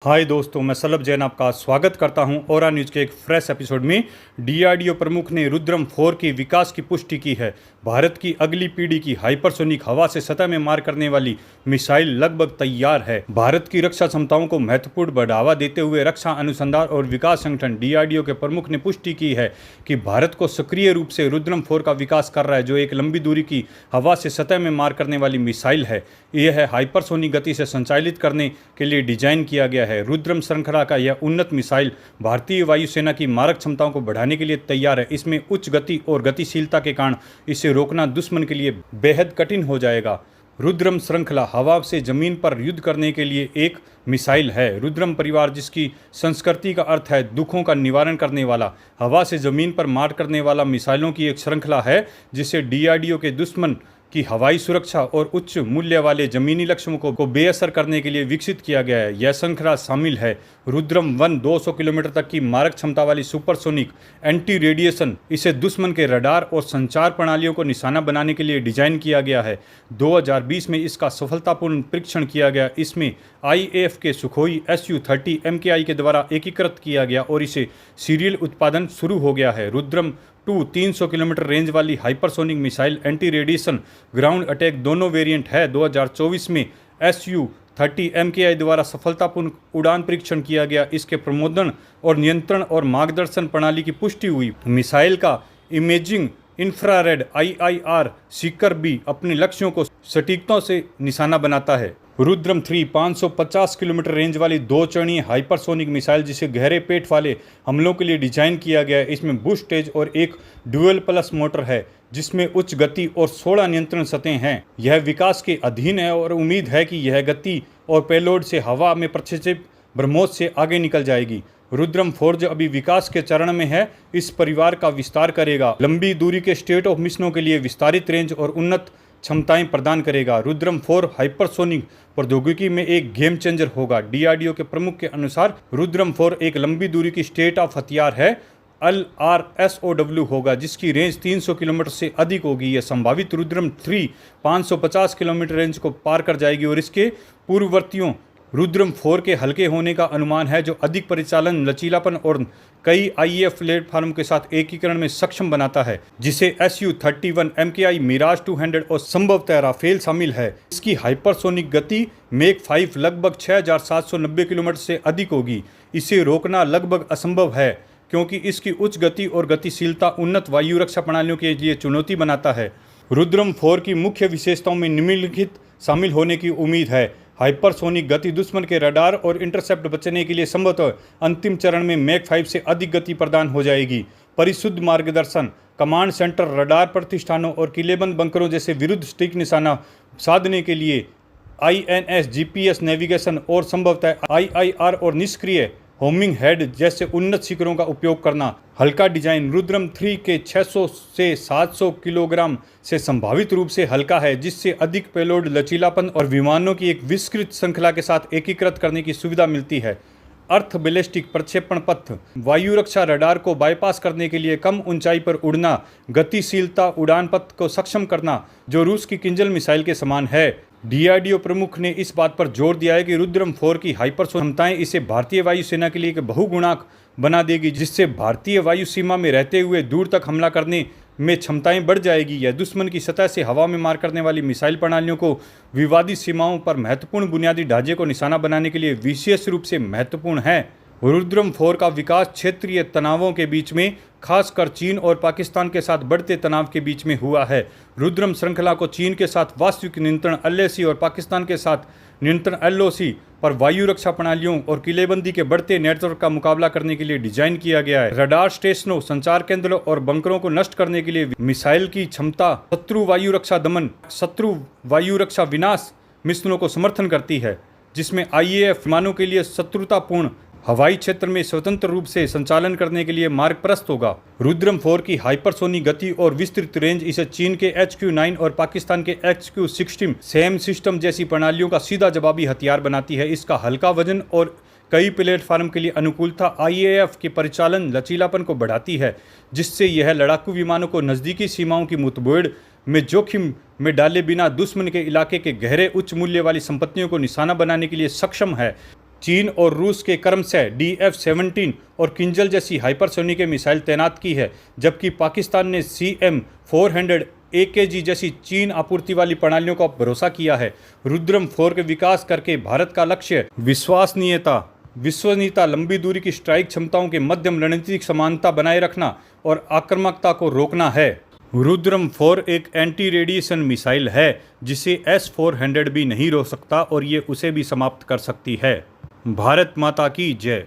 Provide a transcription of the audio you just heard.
हाय दोस्तों, मैं सलभ जैन आपका स्वागत करता हूं। ओरा न्यूज़ के एक फ्रेश एपिसोड में। डीआरडीओ प्रमुख ने रुद्रम 4 की विकास की पुष्टि की है। भारत की अगली पीढ़ी की हाइपरसोनिक हवा से सतह में मार करने वाली मिसाइल लगभग तैयार है। भारत की रक्षा क्षमताओं को महत्वपूर्ण बढ़ावा देते हुए रक्षा अनुसंधान और विकास संगठन डीआरडीओ के प्रमुख ने पुष्टि की है कि भारत को सक्रिय रूप से रुद्रम 4 का विकास कर रहा है, जो एक लंबी दूरी की हवा से सतह में मार करने वाली मिसाइल है। यह हाइपरसोनिक गति से संचालित करने के लिए डिजाइन किया गया है। रुद्रम श्रृंखला का यह उन्नत मिसाइल भारतीय वायुसेना की मारक क्षमताओं को बढ़ाने के लिए तैयार है। इसमें उच्च गति और गतिशीलता के कारण इसे रोकना दुश्मन के लिए बेहद कठिन हो जाएगा। रुद्रम श्रृंखला हवा से जमीन पर युद्ध करने के लिए एक मिसाइल है। रुद्रम परिवार, जिसकी संस्कृति का अर्थ है दुखों का निवारण करने वाला, हवा से जमीन पर मार करने वाला मिसाइलों की एक श्रृंखला है, जिसे डीआरडीओ के दुश्मन की हवाई सुरक्षा और उच्च मूल्य वाले जमीनी लक्ष्यों को बेअसर करने के लिए विकसित किया गया है। यह श्रृंखला शामिल है रुद्रम 1 200 किलोमीटर तक की मारक क्षमता वाली सुपरसोनिक एंटी रेडिएशन। इसे दुश्मन के रडार और संचार प्रणालियों को निशाना बनाने के लिए डिजाइन किया गया है। 2020 में इसका सफलतापूर्ण परीक्षण किया गया। इसमें आईएएफ के सुखोई Su-30 MKI के द्वारा एकीकृत किया गया और इसे सीरियल उत्पादन शुरू हो गया है। रुद्रम 2 300 किलोमीटर रेंज वाली hypersonic missile anti radiation ground attack दोनों वेरिएंट है। 2024 में Su-30 MKI द्वारा सफलतापूर्ण उड़ान परीक्षण किया गया। इसके प्रमोदन और नियंत्रण और मार्गदर्शन प्रणाली की पुष्टि हुई। मिसाइल का इमेजिंग इंफ्रारेड IIR सीकर भी अपने लक्ष्यों को सटीकता से निशाना बनाता है। रुद्रम 3 550 किलोमीटर रेंज वाली 2 चरणीय हाइपरसोनिक मिसाइल, जिसे गहरे पेट वाले हमलों के लिए डिजाइन किया गया है। इसमें बुश स्टेज और एक ड्यूअल प्लस मोटर है, जिसमें उच्च गति और 16 नियंत्रण सतहें हैं। यह विकास के अधीन है और उम्मीद है कि यह गति और पेलोड से हवा में प्रक्षेपित ब्रह्मोस से आगे निकल जाएगी। रुद्रम 4 जो अभी विकास के चरण में है, इस परिवार का विस्तार करेगा, लंबी दूरी के स्टेट ऑफ मिशनों के लिए विस्तारित रेंज और उन्नत क्षमताएं प्रदान करेगा। रुद्रम 4 हाइपरसोनिक प्रौद्योगिकी में एक गेम चेंजर होगा। डीआरडीओ के प्रमुख के अनुसार रुद्रम 4 एक लंबी दूरी की स्टेट ऑफ हथियार है, LRSOW होगा, जिसकी रेंज 300 किलोमीटर से अधिक होगी। यह संभावित रुद्रम 3 550 किलोमीटर रेंज को पार कर जाएगी और इसके पूर्ववर्तियों रुद्रम 4 के हल्के होने का अनुमान है, जो अधिक परिचालन लचीलापन और कई आईएएफ प्लेटफॉर्म के साथ एकीकरण में सक्षम बनाता है, जिसे Su-31 MKI मिराज 200 और संभवतः राफेल शामिल है। इसकी हाइपरसोनिक गति मैक 5 लगभग 6790 किलोमीटर से अधिक होगी। इसे रोकना लगभग असंभव है, क्योंकि इसकी उच्च गति और गतिशीलता उन्नत वायु रक्षा प्रणालियों के लिए चुनौती बनाता है। रुद्रम 4 की मुख्य विशेषताओं में निम्नलिखित शामिल होने की उम्मीद है। हाइपरसोनिक गति दुश्मन के रडार और इंटरसेप्ट बचने के लिए संभवतः अंतिम चरण में मैक 5 से अधिक गति प्रदान हो जाएगी। परिशुद्ध मार्गदर्शन, कमांड सेंटर, रडार प्रतिष्ठानों और किलेबंद बंकरों जैसे विरुद्ध सटीक निशाना साधने के लिए INS GPS नेविगेशन और संभवतः IIR और निष्क्रिय होमिंग हेड जैसे उन्नत शिखरों का उपयोग करना। हल्का डिजाइन, रुद्रम 3 के 600 से 700 किलोग्राम से संभावित रूप से हल्का है, जिससे अधिक पेलोड, लचीलापन और विमानों की एक विस्तृत श्रृंखला के साथ एकीकृत करने की सुविधा मिलती है। अर्थ बैलिस्टिक प्रक्षेपण पथ, वायु रक्षा रडार को बाईपास करने के लिए कम ऊंचाई पर उड़ना, गतिशीलता, उड़ान पथ को सक्षम करना, जो रूस की किंजल मिसाइल के समान है। डीआरडीओ प्रमुख ने इस बात पर जोर दिया है कि रुद्रम 4 की हाइपरसोनिक क्षमताएं इसे भारतीय वायुसेना के लिए एक बहुगुणक बना देगी, जिससे भारतीय वायु सीमा में रहते हुए दूर तक हमला करने में क्षमताएं बढ़ जाएगी। यह दुश्मन की सतह से हवा में मार करने वाली मिसाइल प्रणालियों को विवादित सीमाओं पर महत्वपूर्ण बुनियादी ढांचे को निशाना बनाने के लिए विशेष रूप से महत्वपूर्ण है। रुद्रम 4 का विकास क्षेत्रीय तनावों के बीच में, खासकर चीन और पाकिस्तान के साथ बढ़ते तनाव के बीच में हुआ है। रुद्रम श्रृंखला को चीन के साथ वास्तविक नियंत्रण LAC और पाकिस्तान के साथ नियंत्रण LOC पर वायु रक्षा प्रणालियों और किलेबंदी के बढ़ते नेटवर्क का मुकाबला करने के लिए डिजाइन किया गया है। रडार स्टेशनों, संचार केंद्रों और बंकरों को नष्ट करने के लिए मिसाइल की क्षमता शत्रु वायु रक्षा दमन, शत्रु वायु रक्षा विनाश मिशनों को समर्थन करती है, जिसमें IAF विमानों के लिए शत्रुतापूर्ण हवाई क्षेत्र में स्वतंत्र रूप से संचालन करने के लिए मार्ग प्रशस्त होगा। रुद्रम 4 की हाइपरसोनिक गति और विस्तृत रेंज इसे चीन के HQ-9 और पाकिस्तान के HQ-16 सैम सिस्टम जैसी प्रणालियों का सीधा जवाबी हथियार बनाती है। इसका हल्का वजन और कई प्लेटफार्म के लिए अनुकूलता IAF के परिचालन लचीलापन को बढ़ाती है, जिससे यह लड़ाकू विमानों को नज़दीकी सीमाओं की मुठभेड़ में जोखिम में डाले बिना दुश्मन के इलाके के गहरे उच्च मूल्य वाली संपत्तियों को निशाना बनाने के लिए सक्षम है। चीन और रूस के क्रमशः DF-17 और किंजल जैसी हाइपरसोनिक मिसाइल तैनात की है, जबकि पाकिस्तान ने CM-400 AKG जैसी चीन आपूर्ति वाली प्रणालियों का भरोसा किया है। रुद्रम 4 के विकास करके भारत का लक्ष्य विश्वसनीयता, लंबी दूरी की स्ट्राइक क्षमताओं के मध्यम रणनीतिक समानता बनाए रखना और आक्रामकता को रोकना है। रुद्रम 4 एक एंटी रेडिएशन मिसाइल है जिसे S-400 भी नहीं रोक सकता और ये उसे भी समाप्त कर सकती है। भारत माता की जय।